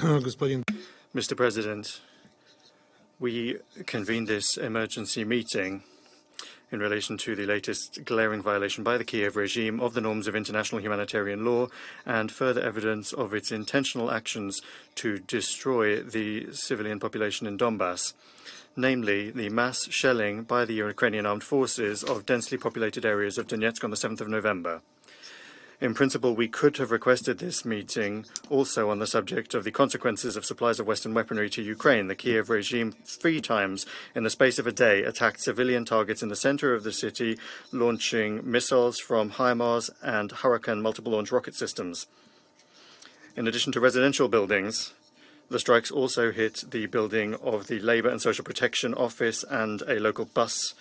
Mr. President, we convened this emergency meeting in relation to the latest glaring violation by the Kiev regime of the norms of international humanitarian law and further evidence of its intentional actions to destroy the civilian population in Donbass, namely the mass shelling by the Ukrainian armed forces of densely populated areas of Donetsk on the 7th of November. In principle, we could have requested this meeting also on the subject of the consequences of supplies of Western weaponry to Ukraine. The Kiev regime 3 times in the space of a day attacked civilian targets in the center of the city, launching missiles from HIMARS and Hurricane multiple launch rocket systems. In addition to residential buildings, the strikes also hit the building of the Labour and Social Protection Office and a local bus.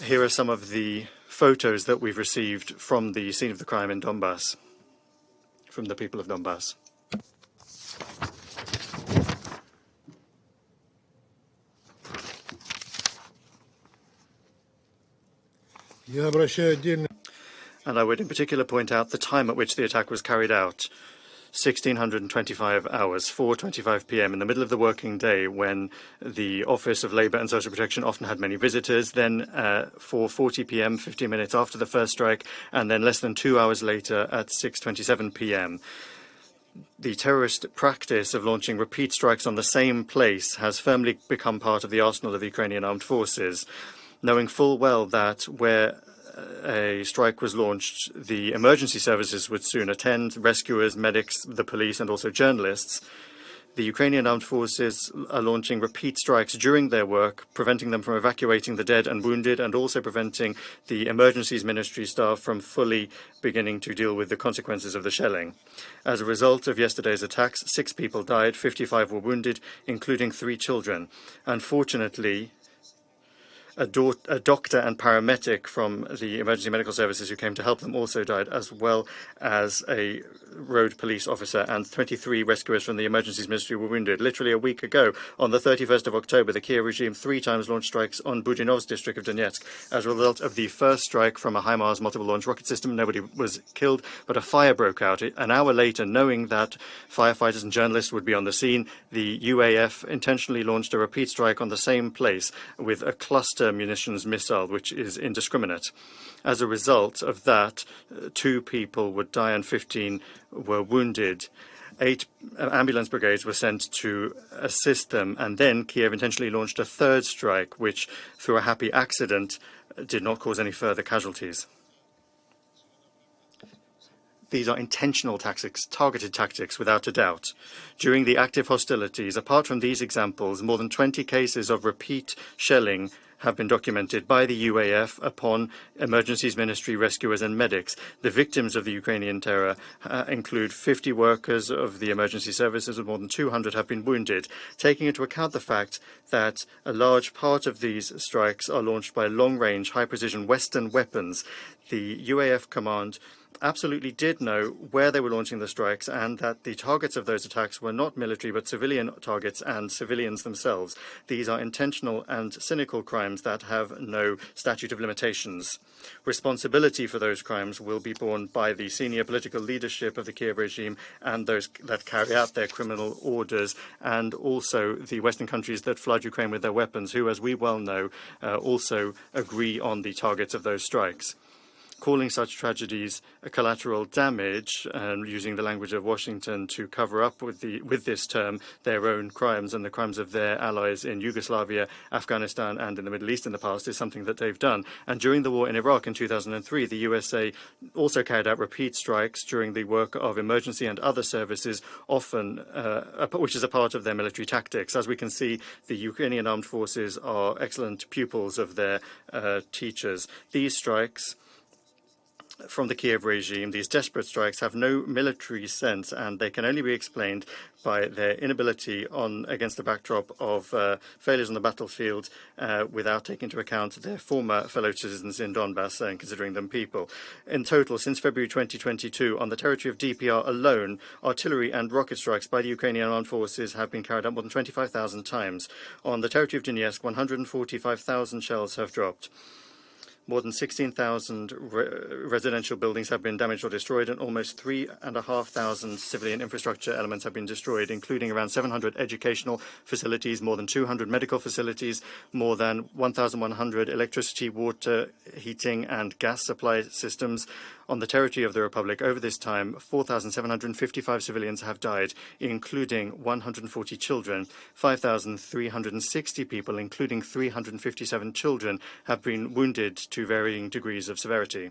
Here are some of the photos that we've received from the scene of the crime in Donbass, from the people of Donbass. And I would in particular point out the time at which the attack was carried out. 1625 hours, 4:25 p.m. in the middle of the working day, when the Office of Labour and Social Protection often had many visitors, then 4:40 p.m., 15 minutes after the first strike, and then less than 2 hours later at 6:27 p.m. The terrorist practice of launching repeat strikes on the same place has firmly become part of the arsenal of the Ukrainian armed forces, knowing full well that where a strike was launched, the emergency services would soon attend, rescuers, medics, the police, and also journalists. The Ukrainian armed forces are launching repeat strikes during their work, preventing them from evacuating the dead and wounded, and also preventing the emergencies ministry staff from fully beginning to deal with the consequences of the shelling. As a result of yesterday's attacks, 6 people died, 55 were wounded, including 3 children. Unfortunately, a doctor and paramedic from the emergency medical services who came to help them also died, as well as a road police officer, and 23 rescuers from the emergencies ministry were wounded. Literally a week ago, on the 31st of October, the Kiev regime 3 times launched strikes on Budynovsk district of Donetsk. As a result of the first strike from a HIMARS multiple launch rocket system, nobody was killed, but a fire broke out. An hour later, knowing that firefighters and journalists would be on the scene, the UAF intentionally launched a repeat strike on the same place with a cluster munitions missile, which is indiscriminate. As a result of that, 2 people would die and 15 were wounded. 8 ambulance brigades were sent to assist them, and then Kiev intentionally launched a 3rd strike, which, through a happy accident, did not cause any further casualties. These are intentional tactics, targeted tactics, without a doubt. During the active hostilities, apart from these examples, more than 20 cases of repeat shelling have been documented by the UAF upon emergencies ministry, rescuers and medics. The victims of the Ukrainian terror include 50 workers of the emergency services, and more than 200 have been wounded. Taking into account the fact that a large part of these strikes are launched by long-range, high-precision Western weapons, the UAF command absolutely did know where they were launching the strikes, and that the targets of those attacks were not military but civilian targets and civilians themselves. These are intentional and cynical crimes that have no statute of limitations. Responsibility for those crimes will be borne by the senior political leadership of the Kiev regime and those that carry out their criminal orders, and also the Western countries that flood Ukraine with their weapons, who, as we well know, also agree on the targets of those strikes. Calling such tragedies a collateral damage, and using the language of Washington to cover up with this term their own crimes and the crimes of their allies in Yugoslavia, Afghanistan and in the Middle East in the past, is something that they've done. And during the war in Iraq in 2003, the USA also carried out repeat strikes during the work of emergency and other services, often which is a part of their military tactics. As we can see, the Ukrainian armed forces are excellent pupils of their teachers. These strikes from the Kiev regime, these desperate strikes, have no military sense, and they can only be explained by their inability against the backdrop of failures on the battlefield without taking into account their former fellow citizens in Donbass and considering them people. In total, since February 2022, on the territory of DPR alone, artillery and rocket strikes by the Ukrainian armed forces have been carried out more than 25,000 times. On the territory of Donetsk, 145,000 shells have dropped. More than 16,000 residential buildings have been damaged or destroyed, and almost 3,500 civilian infrastructure elements have been destroyed, including around 700 educational facilities, more than 200 medical facilities, more than 1,100 electricity, water, heating, and gas supply systems. On the territory of the Republic, over this time, 4,755 civilians have died, including 140 children. 5,360 people, including 357 children, have been wounded to varying degrees of severity.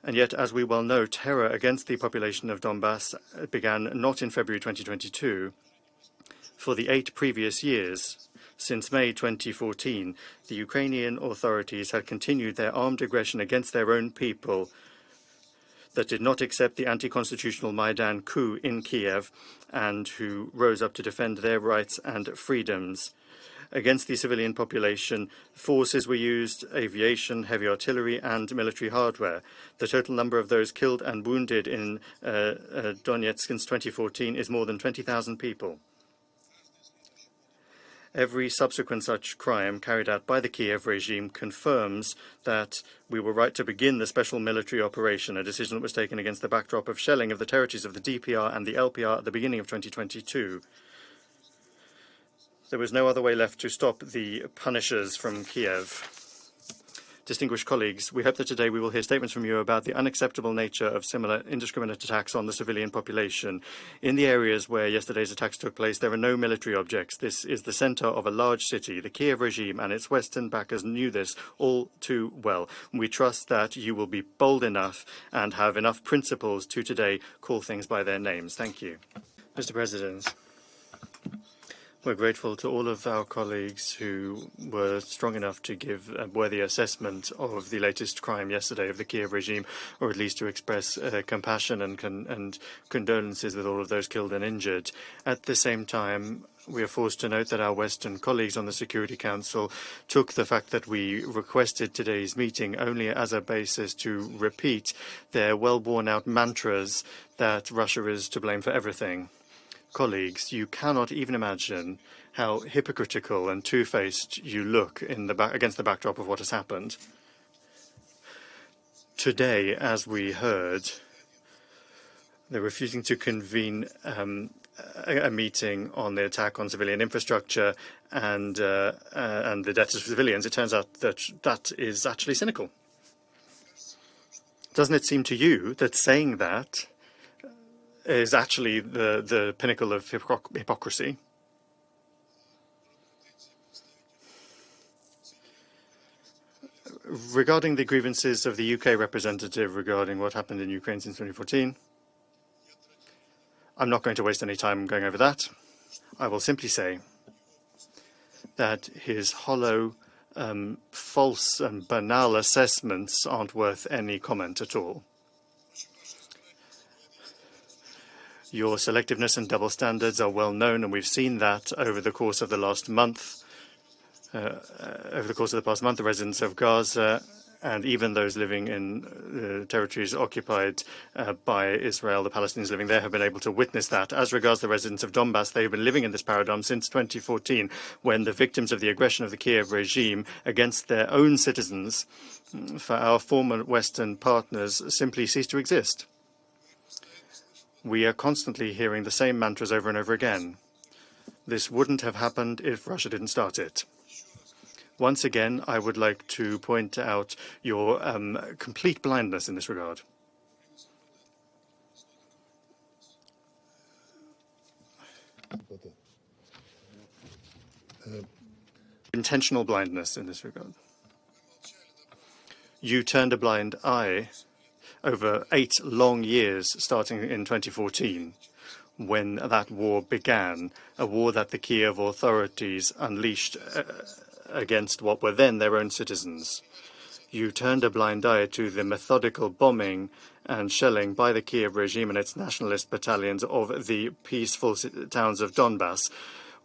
And yet, as we well know, terror against the population of Donbass began not in February 2022. For the 8 previous years, since May 2014, the Ukrainian authorities had continued their armed aggression against their own people that did not accept the anti-constitutional Maidan coup in Kiev and who rose up to defend their rights and freedoms. Against the civilian population, forces were used, aviation, heavy artillery, and military hardware. The total number of those killed and wounded in Donetsk since 2014 is more than 20,000 people. Every subsequent such crime carried out by the Kiev regime confirms that we were right to begin the special military operation, a decision that was taken against the backdrop of shelling of the territories of the DPR and the LPR at the beginning of 2022. There was no other way left to stop the punishers from Kiev. Distinguished colleagues, we hope that today we will hear statements from you about the unacceptable nature of similar indiscriminate attacks on the civilian population. In the areas where yesterday's attacks took place, there are no military objects. This is the center of a large city. The Kiev regime and its Western backers knew this all too well. We trust that you will be bold enough and have enough principles to today call things by their names. Thank you. Mr. President. We're grateful to all of our colleagues who were strong enough to give a worthy assessment of the latest crime yesterday of the Kiev regime, or at least to express compassion and condolences with all of those killed and injured. At the same time, we are forced to note that our Western colleagues on the Security Council took the fact that we requested today's meeting only as a basis to repeat their well-worn-out mantras that Russia is to blame for everything. Colleagues, you cannot even imagine how hypocritical and two-faced you look against the backdrop of what has happened. Today, as we heard, they're refusing to convene a meeting on the attack on civilian infrastructure and the deaths of civilians. It turns out that that is actually cynical. Doesn't it seem to you that saying that is actually the pinnacle of hypocrisy? Regarding the grievances of the UK representative regarding what happened in Ukraine since 2014, I'm not going to waste any time going over that. I will simply say that his hollow, false and banal assessments aren't worth any comment at all. Your selectiveness and double standards are well known, and we've seen that over the course of the last month. Over the course of the past month, the residents of Gaza and even those living in territories occupied by Israel, the Palestinians living there, have been able to witness that. As regards the residents of Donbass, they've been living in this paradigm since 2014, when the victims of the aggression of the Kiev regime against their own citizens, for our former Western partners, simply ceased to exist. We are constantly hearing the same mantras over and over again. This wouldn't have happened if Russia didn't start it. Once again, I would like to point out your complete blindness in this regard. Intentional blindness in this regard. You turned a blind eye over 8 long years, starting in 2014, when that war began, a war that the Kiev authorities unleashed against what were then their own citizens. You turned a blind eye to the methodical bombing and shelling by the Kiev regime and its nationalist battalions of the peaceful towns of Donbass.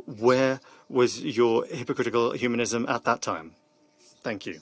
Where was your hypocritical humanism at that time? Thank you.